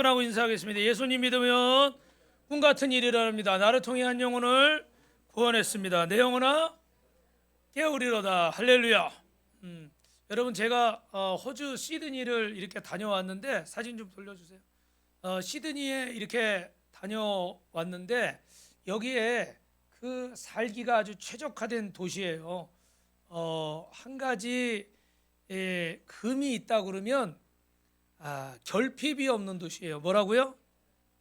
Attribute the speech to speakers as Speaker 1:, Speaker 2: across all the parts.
Speaker 1: 하고 인사하겠습니다. 예수님 믿으면 꿈 같은 일이라 합니다. 나를 통해 한 영혼을 구원했습니다. 내 영혼아 깨우리로다. 할렐루야. 여러분 제가 호주 시드니를 이렇게 다녀왔는데 사진 좀 돌려주세요. 시드니에 이렇게 다녀왔는데 여기에 그 살기가 아주 최적화된 도시예요. 한 가지 금이 있다 그러면 결핍이 없는 도시예요. 뭐라고요?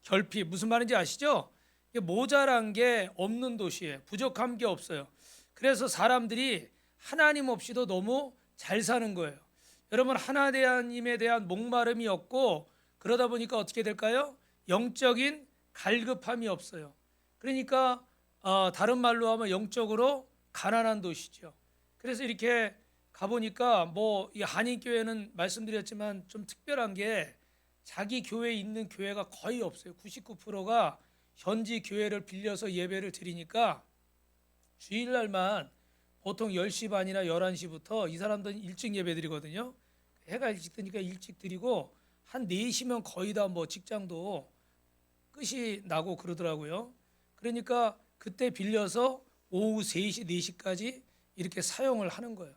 Speaker 1: 결핍. 무슨 말인지 아시죠? 이게 모자란 게 없는 도시예요. 부족한 게 없어요. 그래서 사람들이 하나님 없이도 너무 잘 사는 거예요. 여러분 하나님에 대한 목마름이 없고 그러다 보니까 어떻게 될까요? 영적인 갈급함이 없어요. 그러니까 다른 말로 하면 영적으로 가난한 도시죠. 그래서 이렇게 가보니까 뭐 이 한인교회는 말씀드렸지만 좀 특별한 게 자기 교회에 있는 교회가 거의 없어요. 99%가 현지 교회를 빌려서 예배를 드리니까 주일날만 보통 10시 반이나 11시부터 이 사람들은 일찍 예배 드리거든요. 해가 일찍 뜨니까 일찍 드리고 한 4시면 거의 다 뭐 직장도 끝이 나고 그러더라고요. 그러니까 그때 빌려서 오후 3시, 4시까지 이렇게 사용을 하는 거예요.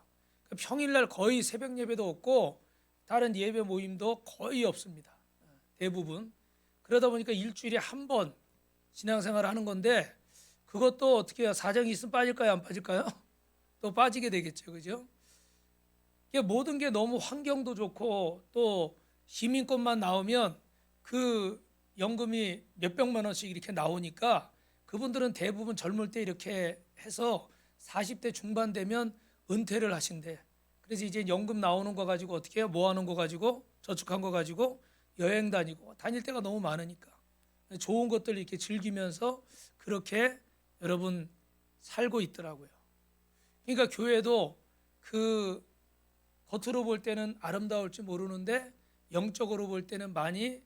Speaker 1: 평일날 거의 새벽 예배도 없고 다른 예배 모임도 거의 없습니다. 대부분. 그러다 보니까 일주일에 한 번 신앙생활을 하는 건데 그것도 어떻게 해요? 사정이 있으면 빠질까요? 안 빠질까요? 또 빠지게 되겠죠. 그죠? 이게 모든 게 너무 환경도 좋고 또 시민권만 나오면 그 연금이 몇백만 원씩 이렇게 나오니까 그분들은 대부분 젊을 때 이렇게 해서 40대 중반 되면 은퇴를 하신대. 그래서 이제 연금 나오는 거 가지고 어떻게 해요? 모아놓은 거 가지고 저축한 거 가지고 여행 다니고 다닐 때가 너무 많으니까 좋은 것들 이렇게 즐기면서 그렇게 여러분 살고 있더라고요. 그러니까 교회도 그 겉으로 볼 때는 아름다울지 모르는데 영적으로 볼 때는 많이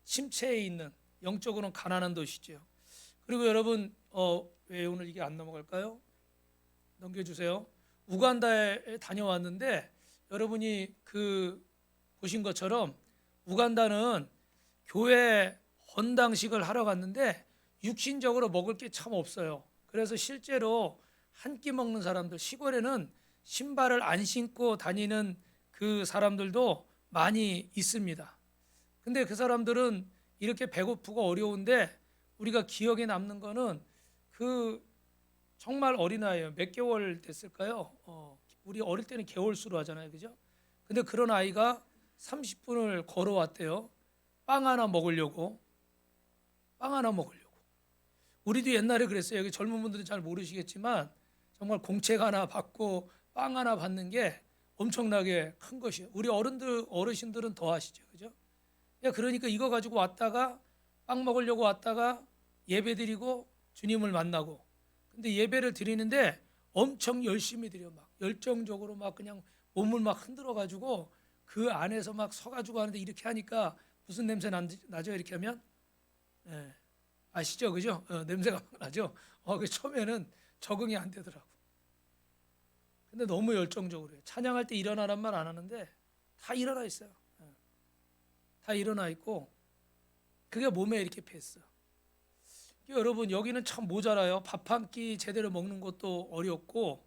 Speaker 1: 침체해 있는 영적으로는 가난한 도시죠. 그리고 여러분 왜 오늘 이게 안 넘어갈까요? 넘겨주세요. 우간다에 다녀왔는데 여러분이 그 보신 것처럼 우간다는 교회 헌당식을 하러 갔는데 육신적으로 먹을 게 참 없어요. 그래서 실제로 한 끼 먹는 사람들, 시골에는 신발을 안 신고 다니는 그 사람들도 많이 있습니다. 근데 그 사람들은 이렇게 배고프고 어려운데 우리가 기억에 남는 거는 그 정말 어린아이예요. 몇 개월 됐을까요? 우리 어릴 때는 개월수로 하잖아요. 그죠? 근데 그런 아이가 30분을 걸어왔대요. 빵 하나 먹으려고. 빵 하나 먹으려고. 우리도 옛날에 그랬어요. 여기 젊은 분들은 잘 모르시겠지만 정말 공책 하나 받고 빵 하나 받는 게 엄청나게 큰 것이에요. 우리 어르신들은 더 하시죠. 그죠? 그러니까 이거 가지고 왔다가 빵 먹으려고 왔다가 예배 드리고 주님을 만나고 근데 예배를 드리는데 엄청 열심히 드려 막 열정적으로 막 그냥 몸을 막 흔들어 가지고 그 안에서 막 서가지고 하는데 이렇게 하니까 무슨 냄새 나죠? 이렇게 하면 아시죠? 그죠? 냄새가 막 나죠? 그 처음에는 적응이 안 되더라고. 근데 너무 열정적으로 해요. 찬양할 때 일어나란 말 안 하는데 다 일어나 있어요. 다 일어나 있고 그게 몸에 이렇게 뱄어. 여러분 여기는 참 모자라요. 밥 한 끼 제대로 먹는 것도 어렵고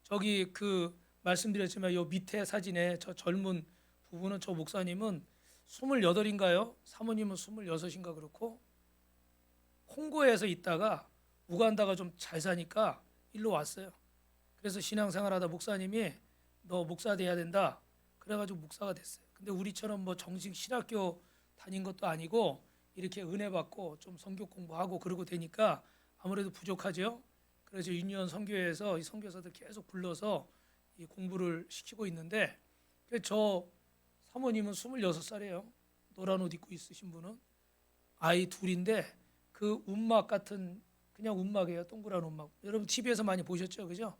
Speaker 1: 저기 그 말씀드렸지만 요 밑에 사진에 저 젊은 부부는 저 목사님은 28인가요? 사모님은 26인가 그렇고 콩고에서 있다가 우간다가 좀 잘 사니까 일로 왔어요. 그래서 신앙생활하다 목사님이 너 목사 돼야 된다. 그래가지고 목사가 됐어요. 근데 우리처럼 뭐 정식 신학교 다닌 것도 아니고 이렇게 은혜 받고 좀 성경 공부하고 그러고 되니까 아무래도 부족하죠. 그래서 유니온 선교회에서 이 선교사들 계속 불러서 이 공부를 시키고 있는데 저 사모님은 26살이에요. 노란 옷 입고 있으신 분은 아이 둘인데 그 움막 같은 그냥 움막이에요. 동그란 움막. 여러분 TV에서 많이 보셨죠, 그죠?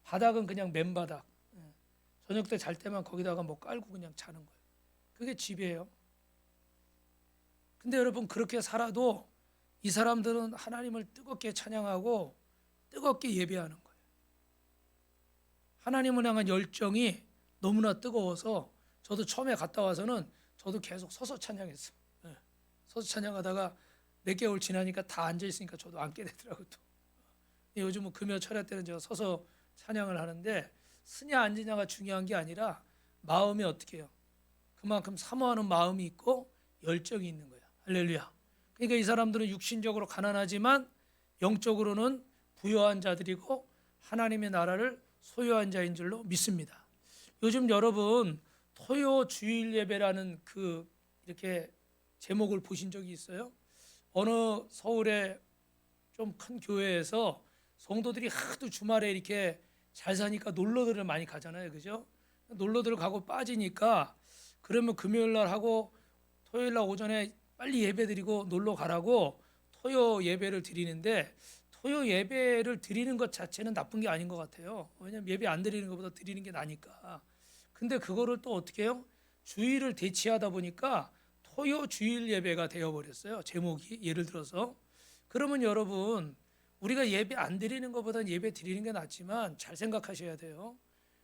Speaker 1: 바닥은 그냥 맨바닥. 저녁 때 잘 때만 거기다가 뭐 깔고 그냥 자는 거예요. 그게 집이에요. 근데 여러분 그렇게 살아도 이 사람들은 하나님을 뜨겁게 찬양하고 뜨겁게 예배하는 거예요. 하나님을 향한 열정이 너무나 뜨거워서 저도 처음에 갔다 와서는 저도 계속 서서 찬양했어요. 서서 찬양하다가 몇 개월 지나니까 다 앉아 있으니까 저도 앉게 되더라고요. 또. 요즘은 금요 철야 때는 제가 서서 찬양을 하는데 쓰냐 앉으냐가 중요한 게 아니라 마음이 어떻게 해요? 그만큼 사모하는 마음이 있고 열정이 있는 거야. 할렐루야. 그러니까 이 사람들은 육신적으로 가난하지만 영적으로는 부유한 자들이고 하나님의 나라를 소유한 자인 줄로 믿습니다. 요즘 여러분 토요 주일 예배라는 그 이렇게 제목을 보신 적이 있어요? 어느 서울의 좀 큰 교회에서 성도들이 하도 주말에 이렇게 잘 사니까 놀러들을 많이 가잖아요, 그죠? 놀러들 가고 빠지니까 그러면 금요일 날 하고 토요일 날 오전에 빨리 예배 드리고 놀러 가라고 토요 예배를 드리는데 토요 예배를 드리는 것 자체는 나쁜 게 아닌 것 같아요. 왜냐면 예배 안 드리는 것보다 드리는 게 나니까. 근데 그거를 또 어떻게 해요? 주일을 대치하다 보니까 토요 주일 예배가 되어버렸어요. 제목이 예를 들어서. 그러면 여러분 우리가 예배 안 드리는 것보다는 예배 드리는 게 낫지만 잘 생각하셔야 돼요.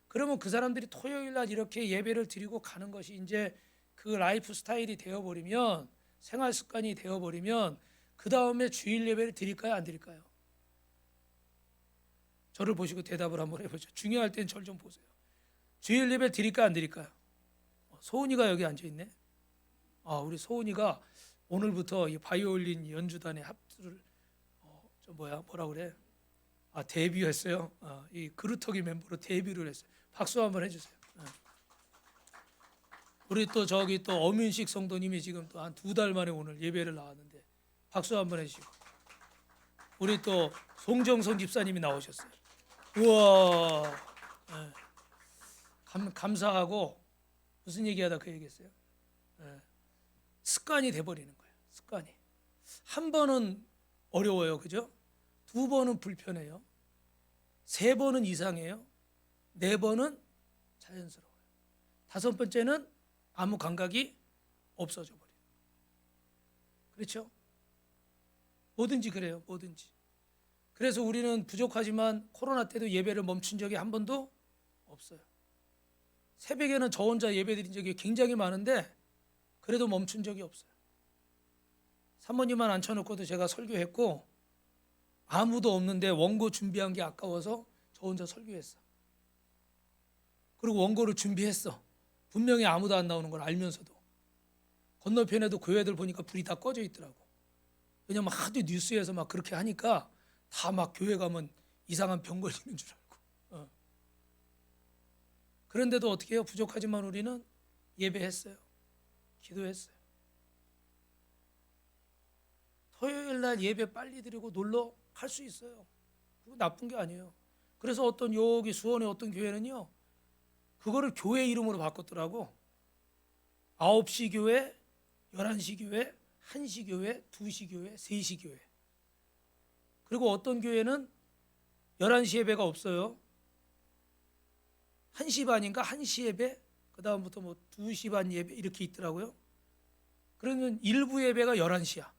Speaker 1: 그러면 그 사람들이 토요일 날 이렇게 예배를 드리고 가는 것이 이제 그 라이프 스타일이 되어버리면 생활 습관이 되어버리면 그 다음에 주일 예배를 드릴까요? 안 드릴까요? 저를 보시고 대답을 한번 해보죠. 중요할 땐 저를 좀 보세요. 주일 예배 드릴까요? 안 드릴까요? 소은이가 여기 앉아있네. 우리 소은이가 오늘부터 이 바이올린 연주단의 합주를 뭐라 그래? 데뷔했어요. 이 그루터기 멤버로 데뷔를 했어요. 박수 한번 해주세요. 우리 또 저기 또 엄윤식 성도님이 지금 또 한 2달 만에 오늘 예배를 나왔는데 박수 한번 해주시고 우리 또 송정선 집사님이 나오셨어요. 우와, 감사하고 무슨 얘기하다 그 얘기했어요. 습관이 돼버리는 거예요. 습관이 한 번은 어려워요, 그죠? 2번은 불편해요. 3번은 이상해요. 4번은 자연스러워요. 5번째는 아무 감각이 없어져 버려요. 그렇죠? 뭐든지 그래요. 뭐든지. 그래서 우리는 부족하지만 코로나 때도 예배를 멈춘 적이 한 번도 없어요. 새벽에는 저 혼자 예배 드린 적이 굉장히 많은데 그래도 멈춘 적이 없어요. 사모님만 앉혀놓고도 제가 설교했고 아무도 없는데 원고 준비한 게 아까워서 저 혼자 설교했어. 그리고 원고를 준비했어. 분명히 아무도 안 나오는 걸 알면서도. 건너편에도 교회들 보니까 불이 다 꺼져 있더라고. 왜냐면 하도 뉴스에서 막 그렇게 하니까 다 막 교회 가면 이상한 병 걸리는 줄 알고. 그런데도 어떻게 해요? 부족하지만 우리는 예배했어요. 기도했어요. 토요일 날 예배 빨리 드리고 놀러 갈 수 있어요. 그거 나쁜 게 아니에요. 그래서 어떤 여기 수원의 어떤 교회는요, 그거를 교회 이름으로 바꿨더라고. 9시 교회, 11시 교회, 1시 교회, 2시 교회, 3시 교회. 그리고 어떤 교회는 11시 예배가 없어요. 1시 반인가 1시 예배, 그 다음부터 뭐 2시 반 예배 이렇게 있더라고요. 그러면 일부 예배가 11시야.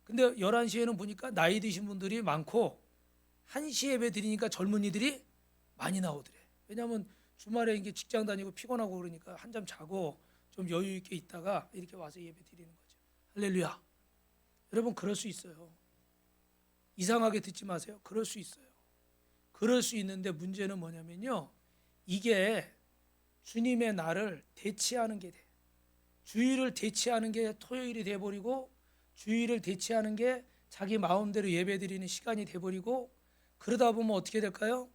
Speaker 1: 근데 11시에는 보니까 나이 드신 분들이 많고 1시 예배 드리니까 젊은이들이 많이 나오더래. 왜냐하면 주말에 이게 직장 다니고 피곤하고 그러니까 한잠 자고 좀 여유 있게 있다가 이렇게 와서 예배 드리는 거죠. 할렐루야. 여러분 그럴 수 있어요. 이상하게 듣지 마세요. 그럴 수 있어요. 그럴 수 있는데 문제는 뭐냐면요. 이게 주님의 날을 대치하는 게 돼. 주일을 대치하는 게 토요일이 돼버리고 주일을 대치하는 게 자기 마음대로 예배드리는 시간이 돼버리고 그러다 보면 어떻게 될까요?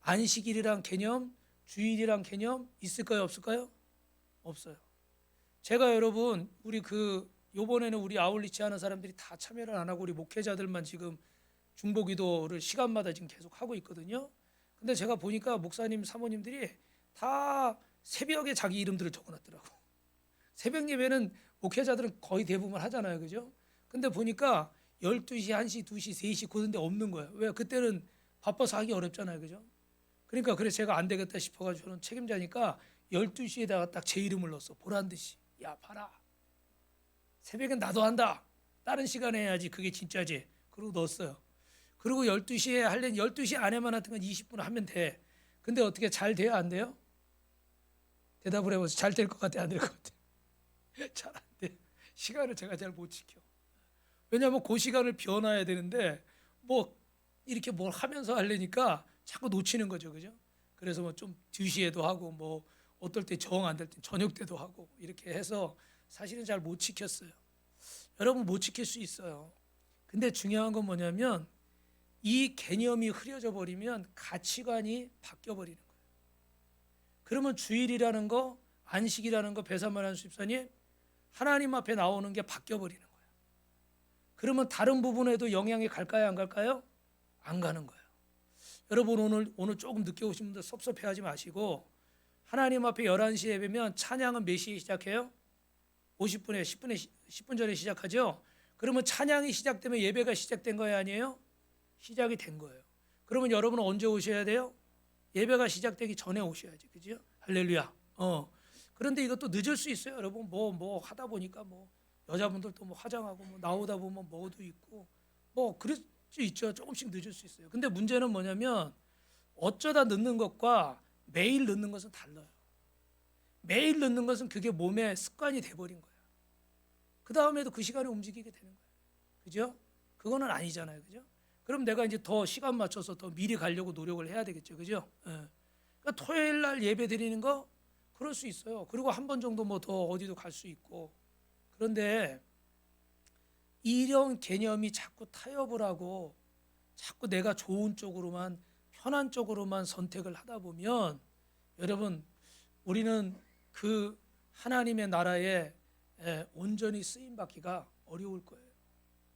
Speaker 1: 안식일이란 개념, 주일이란 개념 있을까요? 없을까요? 없어요. 제가 여러분 우리 요번에는 우리 아울리치 하는 사람들이 다 참여를 안 하고 우리 목회자들만 지금 중보기도를 시간마다 지금 계속 하고 있거든요. 근데 제가 보니까 목사님, 사모님들이 다 새벽에 자기 이름들을 적어놨더라고. 새벽 예배는 목회자들은 거의 대부분 하잖아요, 그죠? 근데 보니까 12시, 1시, 2시, 3시 그런 데 없는 거예요. 왜? 그때는 바빠서 하기 어렵잖아요, 그죠? 그러니까 그래서 제가 안 되겠다 싶어가지고 저는 책임자니까 12시에다가 딱 제 이름을 넣었어. 보란 듯이. 야, 봐라. 새벽엔 나도 한다. 다른 시간에 해야지. 그게 진짜지. 그러고 넣었어요. 그리고 12시에 하려면 12시 안에만 하여튼 20분 하면 돼. 근데 어떻게 잘 돼요? 안 돼요? 대답을 해보세요. 잘 될 것 같아? 안 될 것 같아? 잘 안 돼. 시간을 제가 잘 못 지켜. 왜냐하면 그 시간을 비워놔야 되는데 뭐 이렇게 뭘 하면서 하려니까 자꾸 놓치는 거죠, 그죠? 그래서 뭐 좀 2시에도 하고 뭐 어떨 때 정 안 될 때 저녁 때도 하고 이렇게 해서 사실은 잘 못 지켰어요. 여러분 못 지킬 수 있어요. 근데 중요한 건 뭐냐면 이 개념이 흐려져 버리면 가치관이 바뀌어 버리는 거예요. 그러면 주일이라는 거, 안식이라는 거, 배산말한 수집사님 하나님 앞에 나오는 게 바뀌어 버리는 거예요. 그러면 다른 부분에도 영향이 갈까요, 안 갈까요? 안 가는 거예요. 여러분 오늘 조금 늦게 오신 분들 섭섭해하지 마시고 하나님 앞에 11시에 예배면 찬양은 몇 시에 시작해요? 50분에 10분 전에 시작하죠. 그러면 찬양이 시작되면 예배가 시작된 거예요, 아니에요? 시작이 된 거예요. 그러면 여러분은 언제 오셔야 돼요? 예배가 시작되기 전에 오셔야지, 그죠? 할렐루야. 그런데 이것도 늦을 수 있어요, 여러분. 뭐 하다 보니까 뭐 여자분들도 뭐 화장하고 뭐 나오다 보면 뭐도 있고 뭐 그럴 수 있죠. 조금씩 늦을 수 있어요. 근데 문제는 뭐냐면 어쩌다 늦는 것과 매일 늦는 것은 달라요. 매일 늦는 것은 그게 몸에 습관이 돼버린 거예요. 그 다음에도 그 시간에 움직이게 되는 거예요. 그죠? 그거는 아니잖아요, 그죠? 그럼 내가 이제 더 시간 맞춰서 더 미리 가려고 노력을 해야 되겠죠, 그죠? 그러니까 토요일 날 예배 드리는 거 그럴 수 있어요. 그리고 한 번 정도 뭐 더 어디도 갈 수 있고. 그런데 이런 개념이 자꾸 타협을 하고 자꾸 내가 좋은 쪽으로만 편한 쪽으로만 선택을 하다 보면 여러분 우리는 그 하나님의 나라에 온전히 쓰임 받기가 어려울 거예요.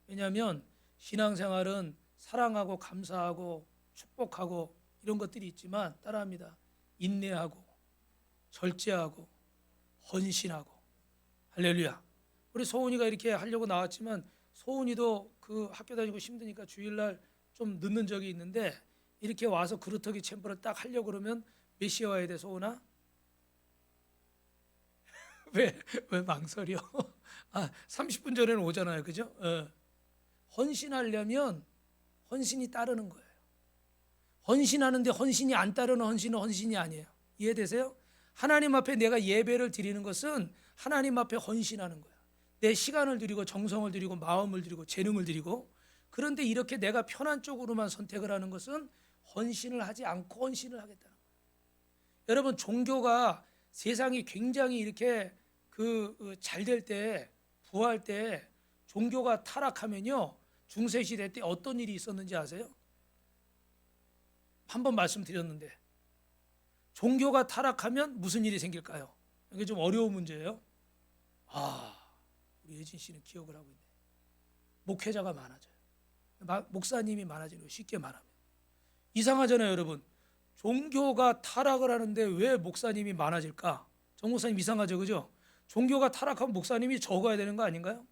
Speaker 1: 왜냐하면 신앙생활은 사랑하고 감사하고 축복하고 이런 것들이 있지만 따라합니다. 인내하고 절제하고 헌신하고 할렐루야. 우리 소은이가 이렇게 하려고 나왔지만 소은이도 그 학교 다니고 힘드니까 주일날 좀 늦는 적이 있는데 이렇게 와서 그루터기 챔버를 딱 하려고 그러면 몇 시에 와야 돼, 소은아? 왜 망설여? 30분 전에는 오잖아요, 그죠? 헌신하려면 헌신이 따르는 거예요. 헌신하는데 헌신이 안 따르는 헌신은 헌신이 아니에요. 이해되세요? 하나님 앞에 내가 예배를 드리는 것은 하나님 앞에 헌신하는 거야. 내 시간을 드리고 정성을 드리고 마음을 드리고 재능을 드리고. 그런데 이렇게 내가 편한 쪽으로만 선택을 하는 것은 헌신을 하지 않고 헌신을 하겠다는 거예요. 여러분 종교가 세상이 굉장히 이렇게 잘 될 때 부할 때 종교가 타락하면요 중세 시대 때 어떤 일이 있었는지 아세요? 한번 말씀드렸는데 종교가 타락하면 무슨 일이 생길까요? 이게 좀 어려운 문제예요. 우리 예진 씨는 기억을 하고 있네. 목회자가 많아져요. 목사님이 많아지는 거예요. 쉽게 말하면. 이상하잖아요, 여러분. 종교가 타락을 하는데 왜 목사님이 많아질까? 정 목사님 이상하죠, 그죠? 종교가 타락하면 목사님이 적어야 되는 거 아닌가요?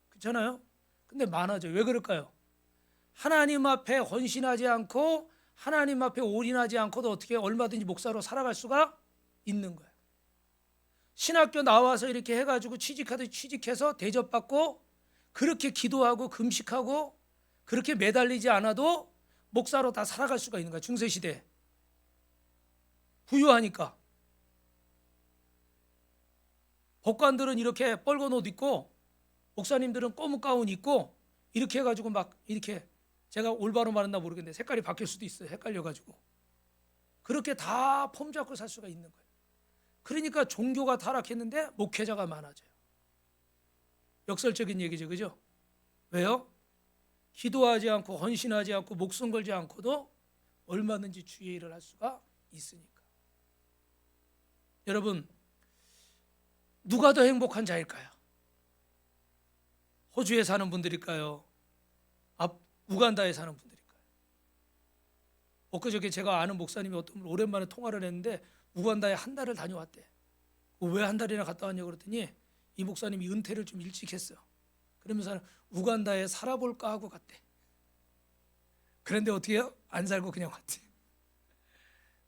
Speaker 1: 그렇잖아요. 근데 많아져요. 왜 그럴까요? 하나님 앞에 헌신하지 않고 하나님 앞에 올인하지 않고도 어떻게 얼마든지 목사로 살아갈 수가 있는 거예요. 신학교 나와서 이렇게 해가지고 취직해서 대접받고 그렇게 기도하고 금식하고 그렇게 매달리지 않아도 목사로 다 살아갈 수가 있는 거예요. 중세시대 부유하니까. 법관들은 이렇게 빨간 옷 입고 목사님들은 검은 가운 입고 이렇게 해가지고 막 이렇게 제가 올바로 말했나 모르겠는데 색깔이 바뀔 수도 있어요. 헷갈려가지고 그렇게 다 폼 잡고 살 수가 있는 거예요. 그러니까 종교가 타락했는데 목회자가 많아져요. 역설적인 얘기죠, 그죠? 왜요? 기도하지 않고 헌신하지 않고 목숨 걸지 않고도 얼마든지 주의 일을 할 수가 있으니까. 여러분 누가 더 행복한 자일까요? 호주에 사는 분들일까요? 우간다에 사는 분들일까요? 엊그저께 제가 아는 목사님이 어떤 분 오랜만에 통화를 했는데 우간다에 한 달을 다녀왔대. 왜 한 달이나 갔다 왔냐고 그랬더니 이 목사님이 은퇴를 좀 일찍 했어요. 그러면서 우간다에 살아볼까 하고 갔대. 그런데 어떻게 해요? 안 살고 그냥 왔대.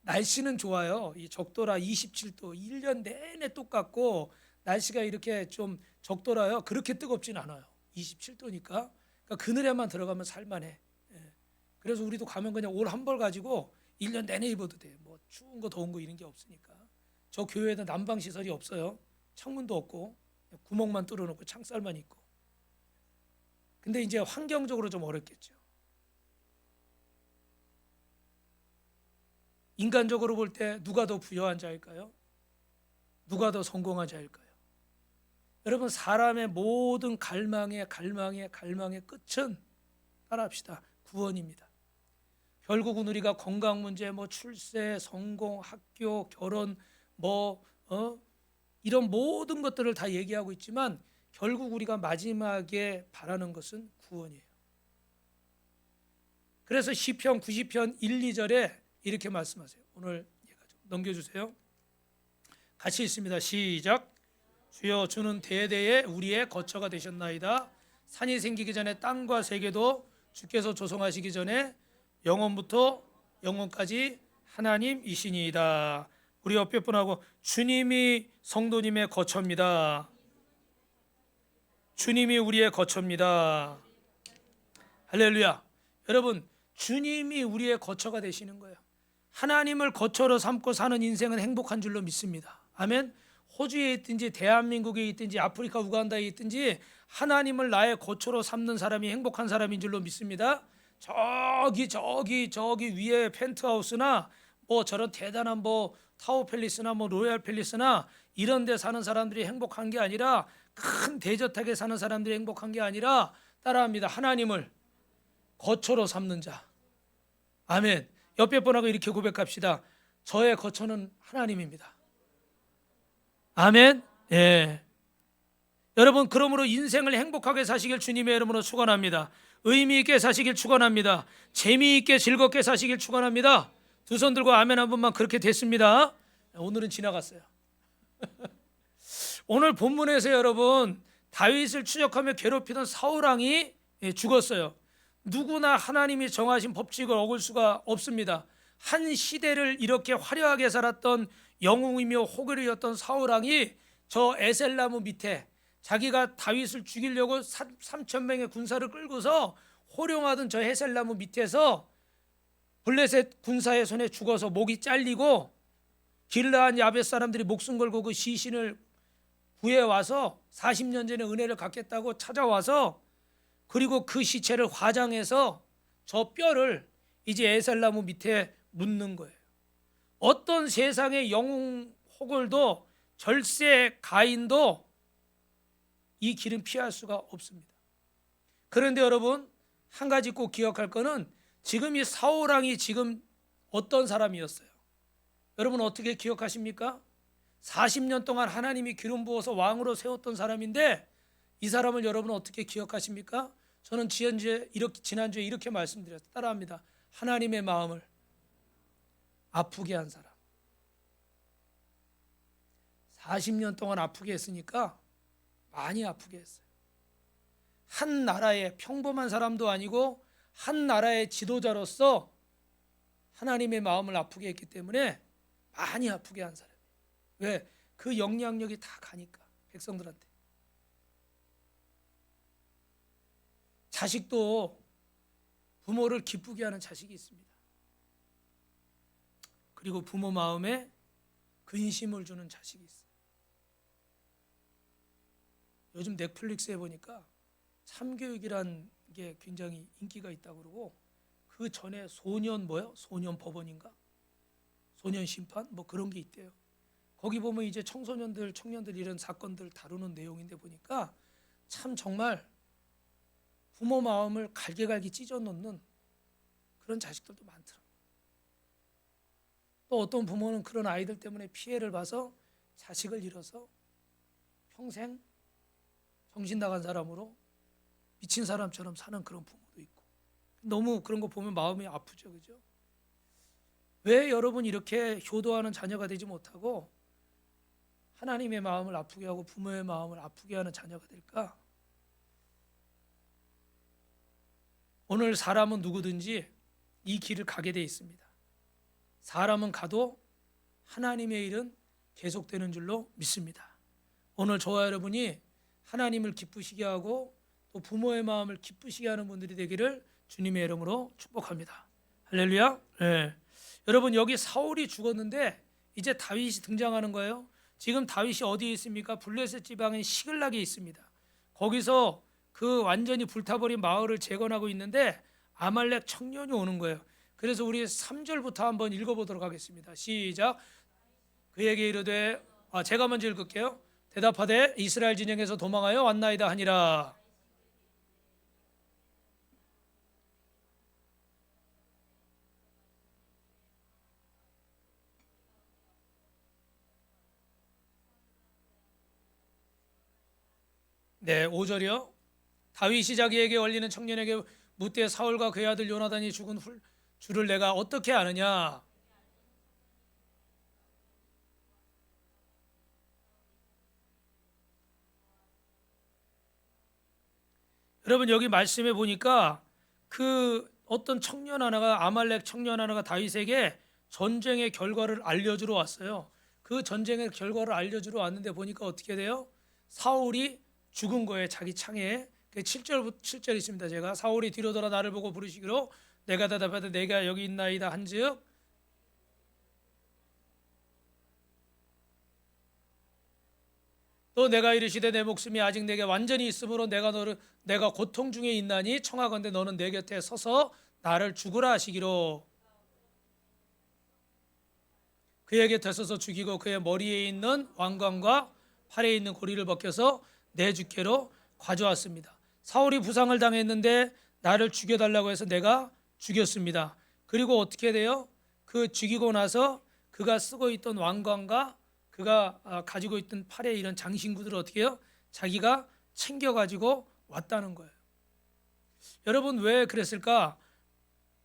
Speaker 1: 날씨는 좋아요. 이 적도라 27도 1년 내내 똑같고 날씨가 이렇게 좀 적도라요. 그렇게 뜨겁진 않아요. 27도니까. 그러니까 그늘에만 들어가면 살만해. 그래서 우리도 가면 그냥 옷 한 벌 가지고 1년 내내 입어도 돼. 뭐 추운 거 더운 거 이런 게 없으니까. 저 교회에는 난방 시설이 없어요. 창문도 없고 구멍만 뚫어놓고 창살만 있고. 근데 이제 환경적으로 좀 어렵겠죠. 인간적으로 볼 때 누가 더 부유한 자일까요? 누가 더 성공한 자일까요? 여러분, 사람의 모든 갈망의 끝은 따라합시다. 구원입니다. 결국은 우리가 건강 문제, 출세, 성공, 학교, 결혼, 이런 모든 것들을 다 얘기하고 있지만 결국 우리가 마지막에 바라는 것은 구원이에요. 그래서 시편 90편 1, 2절에 이렇게 말씀하세요. 오늘 좀 넘겨주세요. 같이 있습니다. 시작. 주여, 주는 대대에 우리의 거처가 되셨나이다. 산이 생기기 전에 땅과 세계도 주께서 조성하시기 전에 영원부터 영원까지 하나님이시니이다. 우리 옆에 분하고 주님이 성도님의 거처입니다. 주님이 우리의 거처입니다. 할렐루야. 여러분, 주님이 우리의 거처가 되시는 거예요. 하나님을 거처로 삼고 사는 인생은 행복한 줄로 믿습니다. 아멘. 호주에 있든지 대한민국에 있든지 아프리카 우간다에 있든지 하나님을 나의 거처로 삼는 사람이 행복한 사람인 줄로 믿습니다. 저기 위에 펜트하우스나 저런 대단한 타워 팰리스나 로얄 팰리스나 이런 데 사는 사람들이 행복한 게 아니라, 큰 대저택에 사는 사람들이 행복한 게 아니라, 따라합니다. 하나님을 거처로 삼는 자. 아멘. 옆에 분하고 이렇게 고백합시다. 저의 거처는 하나님입니다. 아멘. 예. 여러분, 그러므로 인생을 행복하게 사시길 주님의 이름으로 축원합니다. 의미 있게 사시길 축원합니다. 재미있게 즐겁게 사시길 축원합니다. 두 손 들고 아멘 한 번만. 그렇게 됐습니다. 오늘은 지나갔어요. 오늘 본문에서 여러분, 다윗을 추적하며 괴롭히던 사울 왕이 죽었어요. 누구나 하나님이 정하신 법칙을 어길 수가 없습니다. 한 시대를 이렇게 화려하게 살았던 영웅이며 호결이었던 사울 왕이 저 에셀나무 밑에 자기가 다윗을 죽이려고 3,000명의 군사를 끌고서 호령하던 저 에셀나무 밑에서 블레셋 군사의 손에 죽어서 목이 잘리고, 길르한 야벳 사람들이 목숨 걸고 그 시신을 구해와서 40년 전에 은혜를 갖겠다고 찾아와서, 그리고 그 시체를 화장해서 저 뼈를 이제 에셀나무 밑에 묻는 거예요. 어떤 세상의 영웅 호걸도 절세 가인도 이 길은 피할 수가 없습니다. 그런데 여러분, 한 가지 꼭 기억할 거는, 지금 이 사울 왕이 지금 어떤 사람이었어요? 여러분 어떻게 기억하십니까? 40년 동안 하나님이 기름 부어서 왕으로 세웠던 사람인데, 이 사람을 여러분 어떻게 기억하십니까? 저는 지난주에 이렇게 말씀드렸어요. 따라합니다. 하나님의 마음을 아프게 한 사람. 40년 동안 아프게 했으니까 많이 아프게 했어요. 한 나라의 평범한 사람도 아니고 한 나라의 지도자로서 하나님의 마음을 아프게 했기 때문에 많이 아프게 한 사람이에요. 왜? 그 영향력이 다 가니까, 백성들한테. 자식도 부모를 기쁘게 하는 자식이 있습니다. 그리고 부모 마음에 근심을 주는 자식이 있어요. 요즘 넷플릭스에 보니까 참교육이란 게 굉장히 인기가 있다고 그러고, 그 전에 소년 법원인가? 소년 심판? 그런 게 있대요. 거기 보면 이제 청소년들, 청년들 이런 사건들 다루는 내용인데 보니까 참 정말 부모 마음을 갈기갈기 찢어 놓는 그런 자식들도 많더라고요. 또 어떤 부모는 그런 아이들 때문에 피해를 봐서 자식을 잃어서 평생 정신 나간 사람으로 미친 사람처럼 사는 그런 부모도 있고, 너무 그런 거 보면 마음이 아프죠, 그죠? 왜 여러분 이렇게 효도하는 자녀가 되지 못하고 하나님의 마음을 아프게 하고 부모의 마음을 아프게 하는 자녀가 될까? 오늘 사람은 누구든지 이 길을 가게 돼 있습니다. 사람은 가도 하나님의 일은 계속되는 줄로 믿습니다. 오늘 저와 여러분이 하나님을 기쁘시게 하고 또 부모의 마음을 기쁘시게 하는 분들이 되기를 주님의 이름으로 축복합니다. 할렐루야. 네. 여러분, 여기 사울이 죽었는데 이제 다윗이 등장하는 거예요. 지금 다윗이 어디에 있습니까? 블레셋 지방의 시글락에 있습니다. 거기서 그 완전히 불타버린 마을을 재건하고 있는데 아말렉 청년이 오는 거예요. 그래서 우리 3절부터 한번 읽어보도록 하겠습니다. 시작. 그에게 이르되, 제가 먼저 읽을게요. 대답하되 이스라엘 진영에서 도망하여 왔나이다 하니라. 네, 5절이요. 다윗이 자기에게 얼리는 청년에게 묻되 사울과 그의 아들 요나단이 죽은 줄을 내가 어떻게 아느냐? 여러분 여기 말씀해 보니까 그 어떤 청년 하나가 아말렉 청년 하나가 다윗에게 전쟁의 결과를 알려주러 왔어요. 그 전쟁의 결과를 알려주러 왔는데 보니까 어떻게 돼요? 사울이 죽은 거예요. 자기 창에. 7절 있습니다. 제가 사울이 뒤로 돌아 나를 보고 부르시기로 내가 대답하되 내가 여기 있나이다 한즉 또 내가 이르시되 내 목숨이 아직 내게 완전히 있으므로 내가 고통 중에 있나니 청하건대 너는 내 곁에 서서 나를 죽으라 하시기로. 그의 곁에 서서 죽이고 그의 머리에 있는 왕관과 팔에 있는 고리를 벗겨서 내 주께로 가져왔습니다. 사울이 부상을 당했는데 나를 죽여달라고 해서 내가 죽였습니다. 그리고 어떻게 돼요? 그 죽이고 나서 그가 쓰고 있던 왕관과 그가 가지고 있던 팔에 이런 장신구들을 어떻게 해요? 자기가 챙겨가지고 왔다는 거예요. 여러분 왜 그랬을까?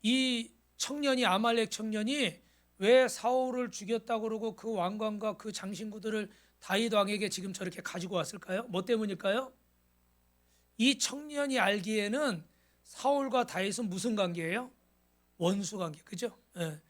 Speaker 1: 이 청년이 아말렉 청년이 왜 사울을 죽였다고 그러고 그 왕관과 그 장신구들을 다윗 왕에게 지금 저렇게 가지고 왔을까요? 뭐 때문일까요? 이 청년이 알기에는 사울과 다윗은 무슨 관계예요? 원수 관계, 그죠? 예.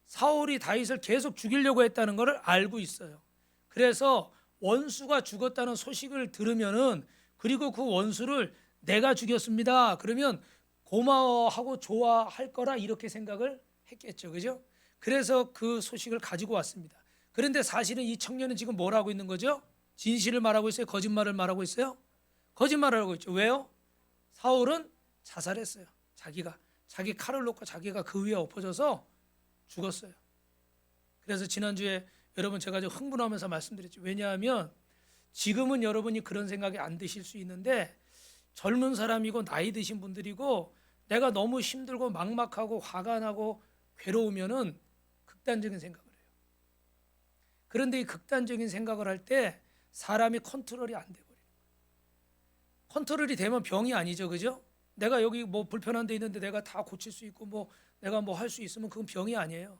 Speaker 1: 사울이 다윗을 계속 죽이려고 했다는 것을 알고 있어요. 그래서 원수가 죽었다는 소식을 들으면은 그리고 그 원수를 내가 죽였습니다. 그러면 고마워하고 좋아할 거라 이렇게 생각을 했겠죠, 그죠? 그래서 그 소식을 가지고 왔습니다. 그런데 사실은 이 청년은 지금 뭘 하고 있는 거죠? 진실을 말하고 있어요? 거짓말을 말하고 있어요? 거짓말을 하고 있죠. 왜요? 사울은 자살했어요. 자기 칼을 놓고 자기가 그 위에 엎어져서 죽었어요. 그래서 지난주에 여러분 제가 좀 흥분하면서 말씀드렸죠. 왜냐하면 지금은 여러분이 그런 생각이 안 드실 수 있는데 젊은 사람이고 나이 드신 분들이고 내가 너무 힘들고 막막하고 화가 나고 괴로우면은 극단적인 생각을 해요. 그런데 이 극단적인 생각을 할 때 사람이 컨트롤이 안 돼 버려요. 컨트롤이 되면 병이 아니죠, 그죠? 내가 여기 뭐 불편한 데 있는데 내가 다 고칠 수 있고 뭐 내가 뭐 할 수 있으면 그건 병이 아니에요.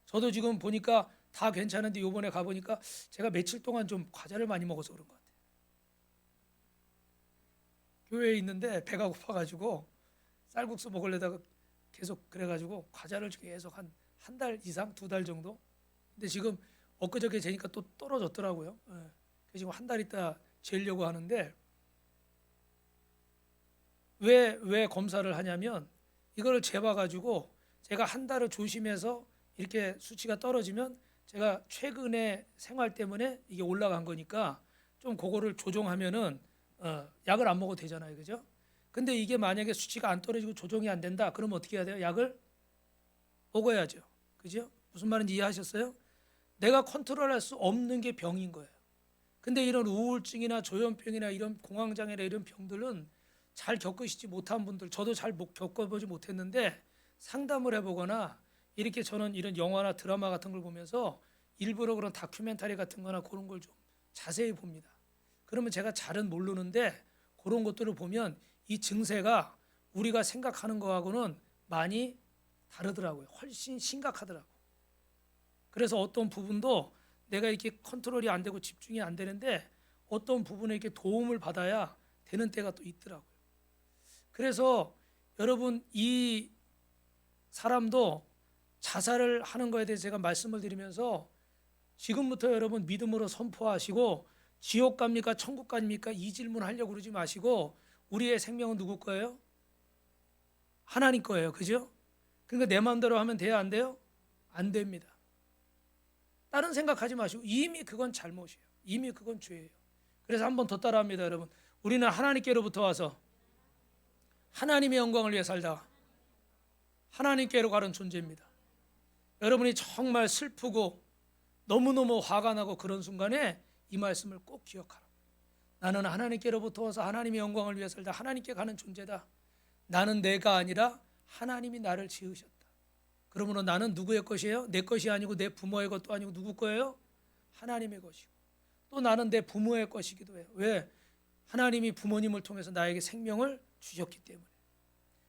Speaker 1: 저도 지금 보니까 다 괜찮은데 요번에 가보니까 제가 며칠 동안 좀 과자를 많이 먹어서 그런 것 같아요. 교회에 있는데 배가 고파가지고 쌀국수 먹으려다가 계속 그래가지고 과자를 계속 한 달 이상, 2달 정도. 근데 지금 엊그저께 재니까 또 떨어졌더라고요. 예. 지금 한 달 있다 재려고 하는데 왜 검사를 하냐면 이거를 재봐가지고 제가 한 달을 조심해서 이렇게 수치가 떨어지면 제가 최근에 생활 때문에 이게 올라간 거니까 좀 그거를 조정하면은 약을 안 먹어도 되잖아요, 그죠? 근데 이게 만약에 수치가 안 떨어지고 조정이 안 된다, 그러면 어떻게 해야 돼요? 약을 먹어야죠, 그죠? 무슨 말인지 이해하셨어요? 내가 컨트롤할 수 없는 게 병인 거예요. 근데 이런 우울증이나 조현병이나 이런 공황장애나 이런 병들은 잘 겪으시지 못한 분들, 저도 잘 겪어보지 못했는데 상담을 해보거나 이렇게 저는 이런 영화나 드라마 같은 걸 보면서 일부러 그런 다큐멘터리 같은 거나 그런 걸 좀 자세히 봅니다. 그러면 제가 잘은 모르는데 그런 것들을 보면 이 증세가 우리가 생각하는 거하고는 많이 다르더라고요. 훨씬 심각하더라고요. 그래서 어떤 부분도 내가 이렇게 컨트롤이 안 되고 집중이 안 되는데 어떤 부분에 이렇게 도움을 받아야 되는 때가 또 있더라고요. 그래서 여러분 이 사람도 자살을 하는 거에 대해서 제가 말씀을 드리면서 지금부터 여러분 믿음으로 선포하시고 지옥 갑니까 천국 갑니까 이 질문 하려고 그러지 마시고 우리의 생명은 누구 거예요? 하나님 거예요, 그죠? 그러니까 내 마음대로 하면 돼요, 안 돼요? 안 됩니다. 다른 생각하지 마시고 이미 그건 잘못이에요. 이미 그건 죄예요. 그래서 한 번 더 따라합니다, 여러분. 우리는 하나님께로부터 와서 하나님의 영광을 위해 살다 하나님께로 가는 존재입니다. 여러분이 정말 슬프고 너무너무 화가 나고 그런 순간에 이 말씀을 꼭 기억하라. 나는 하나님께로부터 와서 하나님의 영광을 위해 살다 하나님께 가는 존재다. 나는 내가 아니라 하나님이 나를 지으셨다. 그러므로 나는 누구의 것이에요? 내 것이 아니고 내 부모의 것도 아니고 누구 거예요? 하나님의 것이고, 또 나는 내 부모의 것이기도 해요. 왜? 하나님이 부모님을 통해서 나에게 생명을 주셨기 때문에.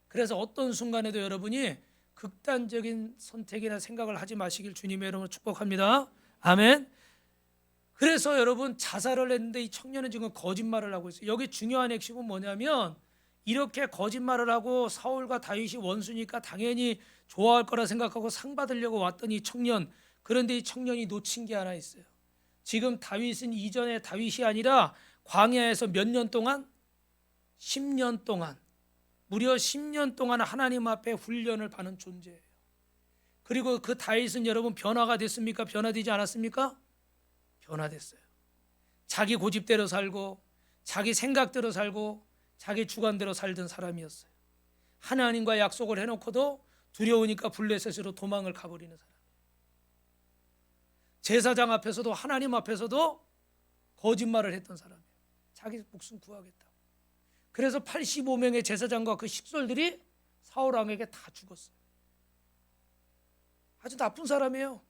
Speaker 1: 그래서 어떤 순간에도 여러분이 극단적인 선택이나 생각을 하지 마시길 주님의 이름으로 축복합니다. 아멘. 그래서 여러분 자살을 했는데 이 청년은 지금 거짓말을 하고 있어요. 여기 중요한 핵심은 뭐냐면 이렇게 거짓말을 하고 사울과 다윗이 원수니까 당연히 좋아할 거라 생각하고 상 받으려고 왔던 이 청년, 그런데 이 청년이 놓친 게 하나 있어요. 지금 다윗은 이전에 다윗이 아니라 광야에서 몇 년 동안? 10년 동안, 무려 10년 동안 하나님 앞에 훈련을 받는 존재예요. 그리고 그 다윗은 여러분 변화가 됐습니까? 변화되지 않았습니까? 변화됐어요. 자기 고집대로 살고 자기 생각대로 살고 자기 주관대로 살던 사람이었어요. 하나님과 약속을 해놓고도 두려우니까 블레셋으로 도망을 가버리는 사람. 제사장 앞에서도 하나님 앞에서도 거짓말을 했던 사람이에요. 자기 목숨 구하겠다. 그래서 85명의 제사장과 그 식솔들이 사울 왕에게 다 죽었어요. 아주 나쁜 사람이에요.